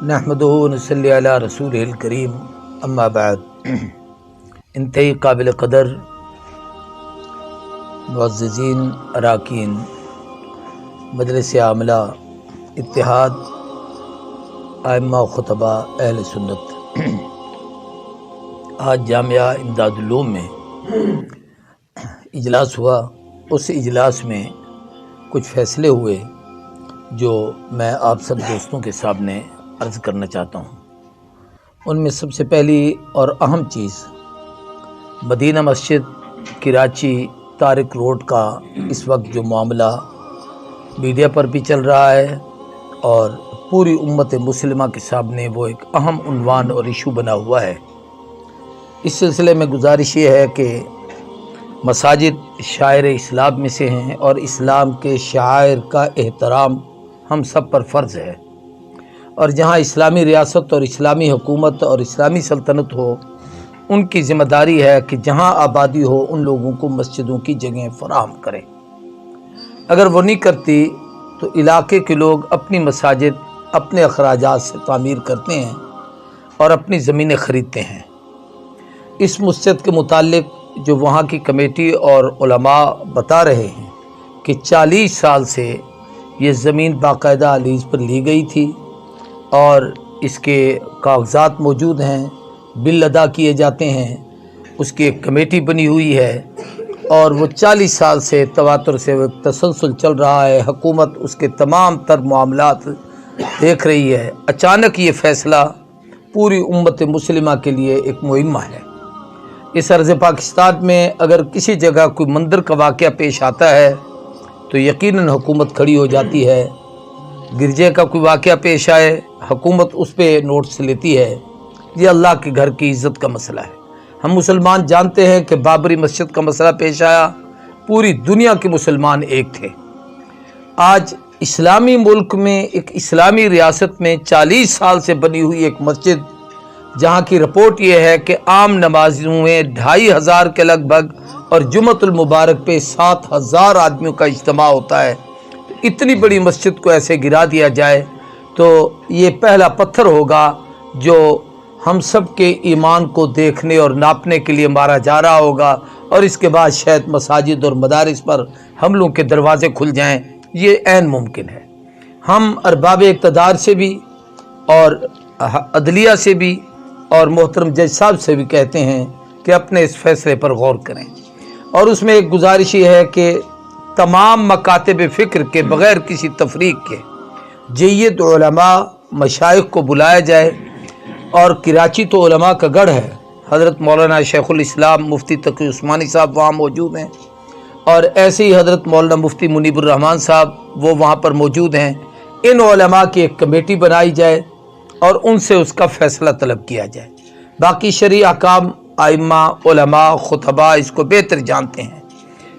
نحمدہ ونصلی علی رسولہ الکریم اما بعد۔ انتہائی قابل قدر معززین اراکین مجلس عاملہ اتحاد ائمہ و خطبہ اہل سنت، آج جامعہ امداد العلوم میں اجلاس ہوا۔ اس اجلاس میں کچھ فیصلے ہوئے جو میں آپ سب دوستوں کے سامنے عرض کرنا چاہتا ہوں۔ ان میں سب سے پہلی اور اہم چیز مدینہ مسجد کراچی طارق روڈ کا اس وقت جو معاملہ میڈیا پر بھی چل رہا ہے اور پوری امت مسلمہ کے سامنے وہ ایک اہم عنوان اور ایشو بنا ہوا ہے، اس سلسلے میں گزارش یہ ہے کہ مساجد شاعر اسلام میں سے ہیں اور اسلام کے شعائر کا احترام ہم سب پر فرض ہے، اور جہاں اسلامی ریاست اور اسلامی حکومت اور اسلامی سلطنت ہو، ان کی ذمہ داری ہے کہ جہاں آبادی ہو ان لوگوں کو مسجدوں کی جگہیں فراہم کریں۔ اگر وہ نہیں کرتی تو علاقے کے لوگ اپنی مساجد اپنے اخراجات سے تعمیر کرتے ہیں اور اپنی زمینیں خریدتے ہیں۔ اس مسجد کے متعلق جو وہاں کی کمیٹی اور علماء بتا رہے ہیں کہ 40 سال سے یہ زمین باقاعدہ لیز پر لی گئی تھی اور اس کے کاغذات موجود ہیں، بل ادا کیے جاتے ہیں، اس کی ایک کمیٹی بنی ہوئی ہے اور وہ 40 سال سے تواتر سے وہ تسلسل چل رہا ہے۔ حکومت اس کے تمام تر معاملات دیکھ رہی ہے۔ اچانک یہ فیصلہ پوری امت مسلمہ کے لیے ایک مہمہ ہے۔ اس عرض پاکستان میں اگر کسی جگہ کوئی مندر کا واقعہ پیش آتا ہے تو یقیناً حکومت کھڑی ہو جاتی ہے۔ گرجے کا کوئی واقعہ پیش آئے، حکومت اس پہ نوٹس لیتی ہے۔ یہ اللہ کے گھر کی عزت کا مسئلہ ہے۔ ہم مسلمان جانتے ہیں کہ بابری مسجد کا مسئلہ پیش آیا، پوری دنیا کے مسلمان ایک تھے۔ آج اسلامی ملک میں ایک اسلامی ریاست میں 40 سال سے بنی ہوئی ایک مسجد، جہاں کی رپورٹ یہ ہے کہ عام نمازوں میں 2500 کے لگ بھگ اور جمعۃ المبارک پہ 7000 آدمیوں کا اجتماع ہوتا ہے، اتنی بڑی مسجد کو ایسے گرا دیا جائے تو یہ پہلا پتھر ہوگا جو ہم سب کے ایمان کو دیکھنے اور ناپنے کے لیے مارا جا رہا ہوگا، اور اس کے بعد شاید مساجد اور مدارس پر حملوں کے دروازے کھل جائیں۔ یہ عین ممکن ہے۔ ہم ارباب اقتدار سے بھی اور عدلیہ سے بھی اور محترم جج صاحب سے بھی کہتے ہیں کہ اپنے اس فیصلے پر غور کریں، اور اس میں ایک گزارش یہ ہے کہ تمام مکاتب فکر کے بغیر کسی تفریق کے جید علماء مشائخ کو بلایا جائے، اور کراچی تو علماء کا گڑھ ہے۔ حضرت مولانا شیخ الاسلام مفتی تقی عثمانی صاحب وہاں موجود ہیں، اور ایسے ہی حضرت مولانا مفتی منیب الرحمان صاحب وہ وہاں پر موجود ہیں۔ ان علماء کی ایک کمیٹی بنائی جائے اور ان سے اس کا فیصلہ طلب کیا جائے۔ باقی شرعی احکام ائمہ علماء خطبہ اس کو بہتر جانتے ہیں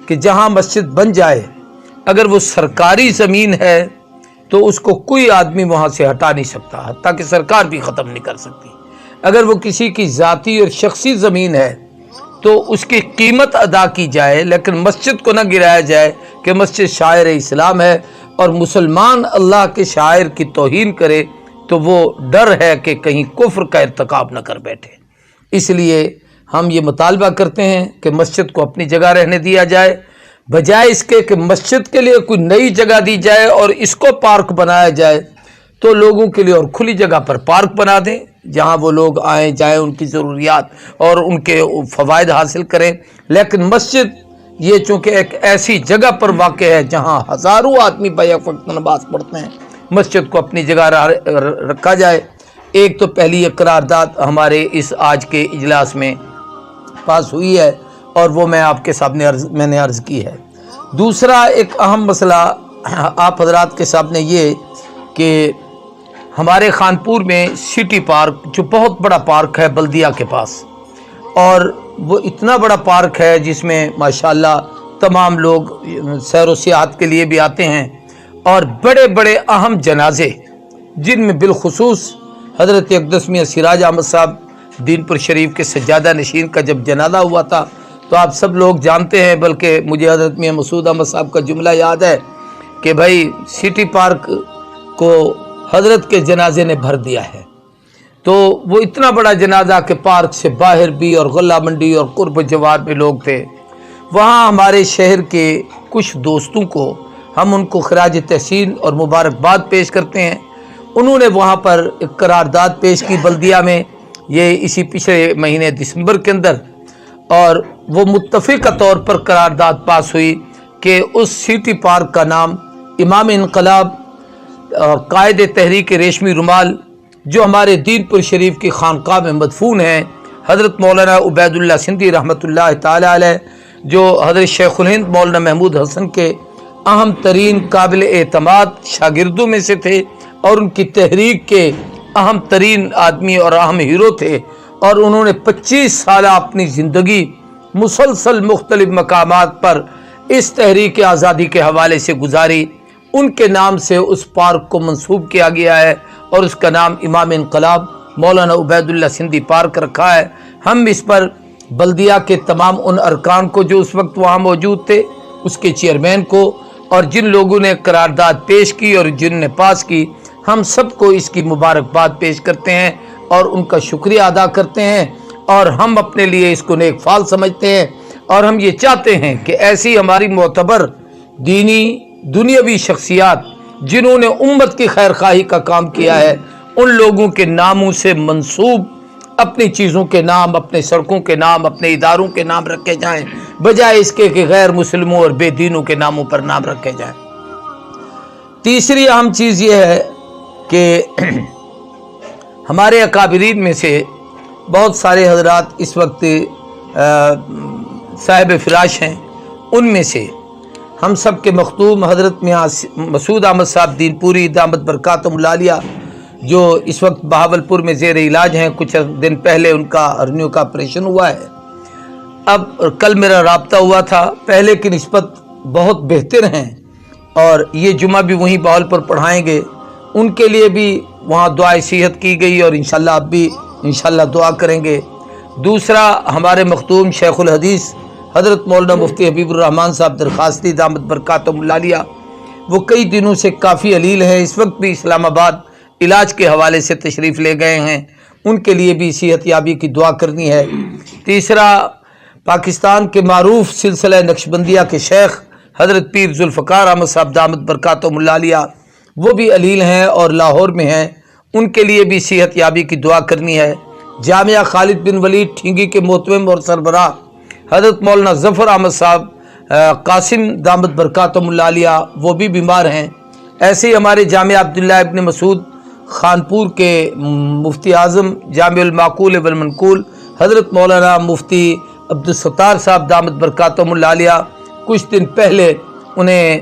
کہ جہاں مسجد بن جائے، اگر وہ سرکاری زمین ہے تو اس کو کوئی آدمی وہاں سے ہٹا نہیں سکتا، حتیٰ کہ سرکار بھی ختم نہیں کر سکتی۔ اگر وہ کسی کی ذاتی اور شخصی زمین ہے تو اس کی قیمت ادا کی جائے، لیکن مسجد کو نہ گرایا جائے کہ مسجد شاعر اسلام ہے اور مسلمان اللہ کے شاعر کی توہین کرے تو وہ ڈر ہے کہ کہیں کفر کا ارتکاب نہ کر بیٹھے۔ اس لیے ہم یہ مطالبہ کرتے ہیں کہ مسجد کو اپنی جگہ رہنے دیا جائے، بجائے اس کے کہ مسجد کے لیے کوئی نئی جگہ دی جائے اور اس کو پارک بنایا جائے۔ تو لوگوں کے لیے اور کھلی جگہ پر پارک بنا دیں جہاں وہ لوگ آئیں جائیں، ان کی ضروریات اور ان کے فوائد حاصل کریں۔ لیکن مسجد یہ چونکہ ایک ایسی جگہ پر واقع ہے جہاں ہزاروں آدمی بیک وقت نماز پڑھتے ہیں، مسجد کو اپنی جگہ رکھا جائے۔ ایک تو پہلی قرارداد ہمارے اس آج کے اجلاس میں پاس ہوئی ہے اور وہ میں آپ کے سامنے میں نے عرض کی ہے۔ دوسرا ایک اہم مسئلہ آپ حضرات کے سامنے یہ کہ ہمارے خانپور میں سٹی پارک جو بہت بڑا پارک ہے بلدیہ کے پاس، اور وہ اتنا بڑا پارک ہے جس میں ماشاءاللہ تمام لوگ سیر و سیاحت کے لیے بھی آتے ہیں، اور بڑے بڑے اہم جنازے جن میں بالخصوص حضرت اقدس میاں سراج احمد صاحب دین پور شریف کے سجادہ نشین کا جب جنازہ ہوا تھا تو آپ سب لوگ جانتے ہیں، بلکہ مجھے حضرت میاں مسعود احمد صاحب کا جملہ یاد ہے کہ بھائی سٹی پارک کو حضرت کے جنازے نے بھر دیا ہے۔ تو وہ اتنا بڑا جنازہ کہ پارک سے باہر بھی اور غلہ منڈی اور قرب جوار میں لوگ تھے۔ وہاں ہمارے شہر کے کچھ دوستوں کو ہم ان کو خراج تحسین اور مبارکباد پیش کرتے ہیں۔ انہوں نے وہاں پر ایک قرارداد پیش کی بلدیہ میں، یہ اسی پچھلے مہینے دسمبر کے اندر، اور وہ متفقہ طور پر قرارداد پاس ہوئی کہ اس سٹی پارک کا نام امام انقلاب قائد تحریک ریشمی رومال، جو ہمارے دین پور شریف کی خانقاہ میں مدفون ہیں، حضرت مولانا عبید اللہ سندھی رحمۃ اللہ تعالی علیہ، جو حضرت شیخ الہند مولانا محمود حسن کے اہم ترین قابل اعتماد شاگردوں میں سے تھے اور ان کی تحریک کے اہم ترین آدمی اور اہم ہیرو تھے، اور انہوں نے 25 سالہ اپنی زندگی مسلسل مختلف مقامات پر اس تحریک آزادی کے حوالے سے گزاری۔ ان کے نام سے اس پارک کو منسوب کیا گیا ہے اور اس کا نام امام انقلاب مولانا عبید اللہ سندھی پارک رکھا ہے۔ ہم اس پر بلدیہ کے تمام ان ارکان کو جو اس وقت وہاں موجود تھے، اس کے چیئرمین کو، اور جن لوگوں نے قرارداد پیش کی اور جن نے پاس کی، ہم سب کو اس کی مبارکباد پیش کرتے ہیں اور ان کا شکریہ ادا کرتے ہیں، اور ہم اپنے لیے اس کو نیک فال سمجھتے ہیں، اور ہم یہ چاہتے ہیں کہ ایسی ہماری معتبر دینی دنیاوی شخصیات جنہوں نے امت کی خیر خواہی کا کام کیا ہے، ان لوگوں کے ناموں سے منسوب اپنی چیزوں کے نام، اپنے سڑکوں کے نام، اپنے اداروں کے نام رکھے جائیں، بجائے اس کے کہ غیر مسلموں اور بے دینوں کے ناموں پر نام رکھے جائیں۔ تیسری اہم چیز یہ ہے کہ ہمارے اکابرین میں سے بہت سارے حضرات اس وقت صاحب فراش ہیں۔ ان میں سے ہم سب کے مختوم حضرت میاں مسعود احمد صاحب دین پوری دامت برکاتہم العالیہ، جو اس وقت بہاولپور میں زیر علاج ہیں، کچھ دن پہلے ان کا ہرنیوں کا آپریشن ہوا ہے۔ اب کل میرا رابطہ ہوا تھا، پہلے کی نسبت بہت بہتر ہیں، اور یہ جمعہ بھی وہیں بہاولپور پڑھائیں گے۔ ان کے لیے بھی وہاں دعائے صحت کی گئی، اور انشاءاللہ اب بھی انشاءاللہ دعا کریں گے۔ دوسرا، ہمارے مختوم شیخ الحدیث حضرت مولانا مفتی حبیب الرحمن صاحب درخواستی دامت برکاتہم العالیہ، وہ کئی دنوں سے کافی علیل ہیں، اس وقت بھی اسلام آباد علاج کے حوالے سے تشریف لے گئے ہیں، ان کے لیے بھی صحت یابی کی دعا کرنی ہے۔ تیسرا، پاکستان کے معروف سلسلہ نقشبندیہ کے شیخ حضرت پیر ذوالفقار احمد صاحب دامت برکاتہم العالیہ، وہ بھی علیل ہیں اور لاہور میں ہیں، ان کے لیے بھی صحت یابی کی دعا کرنی ہے۔ جامعہ خالد بن ولید ٹھینگی کے محتمم اور سربراہ حضرت مولانا ظفر احمد صاحب قاسم دامت برکاتہم العالیہ، وہ بھی بیمار ہیں۔ ایسے ہی ہمارے جامعہ عبداللہ ابن مسعود خانپور کے مفتی اعظم جامع المعقول والمنقول حضرت مولانا مفتی عبدالستار صاحب دامت برکاتہم العالیہ، کچھ دن پہلے انہیں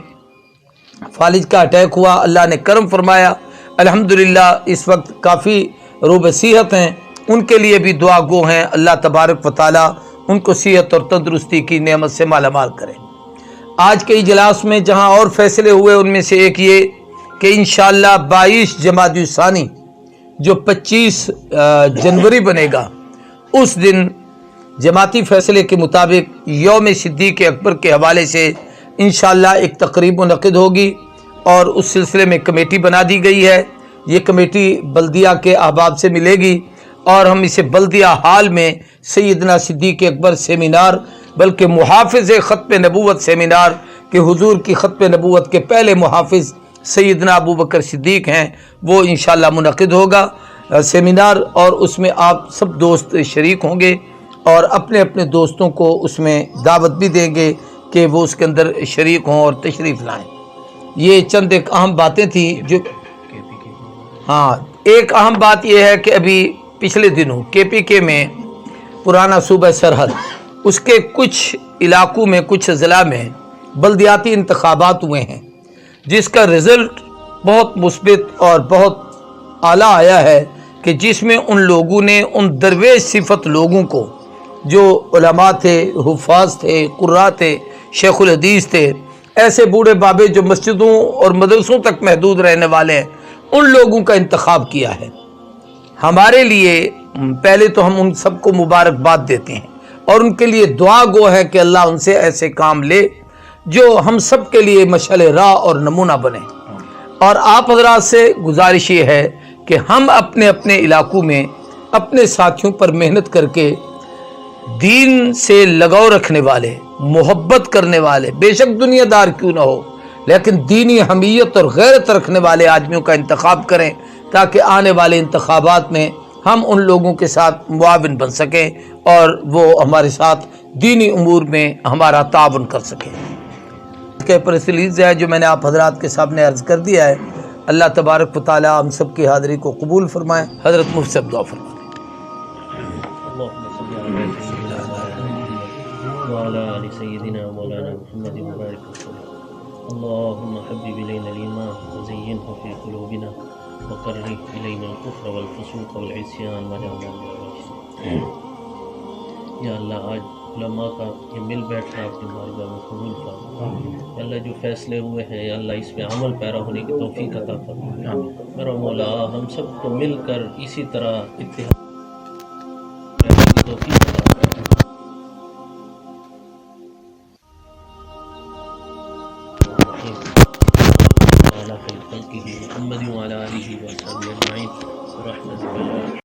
فالج کا اٹیک ہوا، اللہ نے کرم فرمایا، الحمدللہ اس وقت کافی روب صحت ہیں، ان کے لیے بھی دعا گو ہیں، اللہ تبارک و تعالی ان کو صحت اور تندرستی کی نعمت سے مالا مال کرے۔ آج کے اجلاس میں جہاں اور فیصلے ہوئے، ان میں سے ایک یہ کہ انشاءاللہ 22 جمادی الثانی جو 25 جنوری بنے گا، اس دن جماعتی فیصلے کے مطابق یوم صدیق اکبر کے حوالے سے انشاءاللہ ایک تقریب منعقد ہوگی، اور اس سلسلے میں کمیٹی بنا دی گئی ہے۔ یہ کمیٹی بلدیہ کے احباب سے ملے گی، اور ہم اسے بلدیہ حال میں سیدنا صدیق اکبر سیمینار، بلکہ محافظ ختم نبوت سیمینار، کہ حضور کی ختم نبوت کے پہلے محافظ سیدنا ابو بکر صدیق ہیں، وہ انشاءاللہ منعقد ہوگا سیمینار، اور اس میں آپ سب دوست شریک ہوں گے، اور اپنے اپنے دوستوں کو اس میں دعوت بھی دیں گے کہ وہ اس کے اندر شریک ہوں اور تشریف لائیں۔ یہ چند ایک اہم باتیں تھیں جو ایک اہم بات یہ ہے کہ ابھی پچھلے دنوں KPK میں پرانا صوبہ سرحد، اس کے کچھ علاقوں میں، کچھ اضلاع میں بلدیاتی انتخابات ہوئے ہیں، جس کا رزلٹ بہت مثبت اور بہت اعلیٰ آیا ہے، کہ جس میں ان لوگوں نے ان درویش صفت لوگوں کو، جو علماء تھے، حفاظ تھے، قراء تھے، شیخ الحدیث تھے، ایسے بوڑھے بابے جو مسجدوں اور مدرسوں تک محدود رہنے والے ہیں، ان لوگوں کا انتخاب کیا ہے۔ ہمارے لیے پہلے تو ہم ان سب کو مبارکباد دیتے ہیں، اور ان کے لیے دعا گو ہے کہ اللہ ان سے ایسے کام لے جو ہم سب کے لیے مشعل راہ اور نمونہ بنے۔ اور آپ حضرات سے گزارش یہ ہے کہ ہم اپنے اپنے علاقوں میں اپنے ساتھیوں پر محنت کر کے دین سے لگاؤ رکھنے والے، محبت کرنے والے، بے شک دنیا دار کیوں نہ ہو لیکن دینی حمیت اور غیرت رکھنے والے آدمیوں کا انتخاب کریں، تاکہ آنے والے انتخابات میں ہم ان لوگوں کے ساتھ معاون بن سکیں اور وہ ہمارے ساتھ دینی امور میں ہمارا تعاون کر سکیں۔ کہ پریس ریلیز ہے جو میں نے آپ حضرات کے سامنے عرض کر دیا ہے، اللہ تبارک و تعالی ہم سب کی حاضری کو قبول فرمائے۔ حضرت مفتی صاحب دعا فرمائیں۔ اللهم صل على سيدنا محمد وعلى آل سيدنا مولانا محمد وبارك وسلم. اللهم حبب إلينا الإيمان وزينه في قلوبنا وكره إلينا الكفر والفسوق والعصيان واجعلنا من الراشدين. یا اللہ آج علماء کا یہ مل بیٹھنا اپنی بارگاہ میں قبول فرما. یا اللہ جو فیصلے ہوئے ہیں یا اللہ اس پہ عمل پیرا ہونے کی توفیق عطا فرما. میرا مولا ہم سب کو مل کر اسی طرح اتحاد رہنے کی توفیق عطا فرما. وعلى خير خلقه محمد وعلى آله وصحبه أجمعين برحمتك يا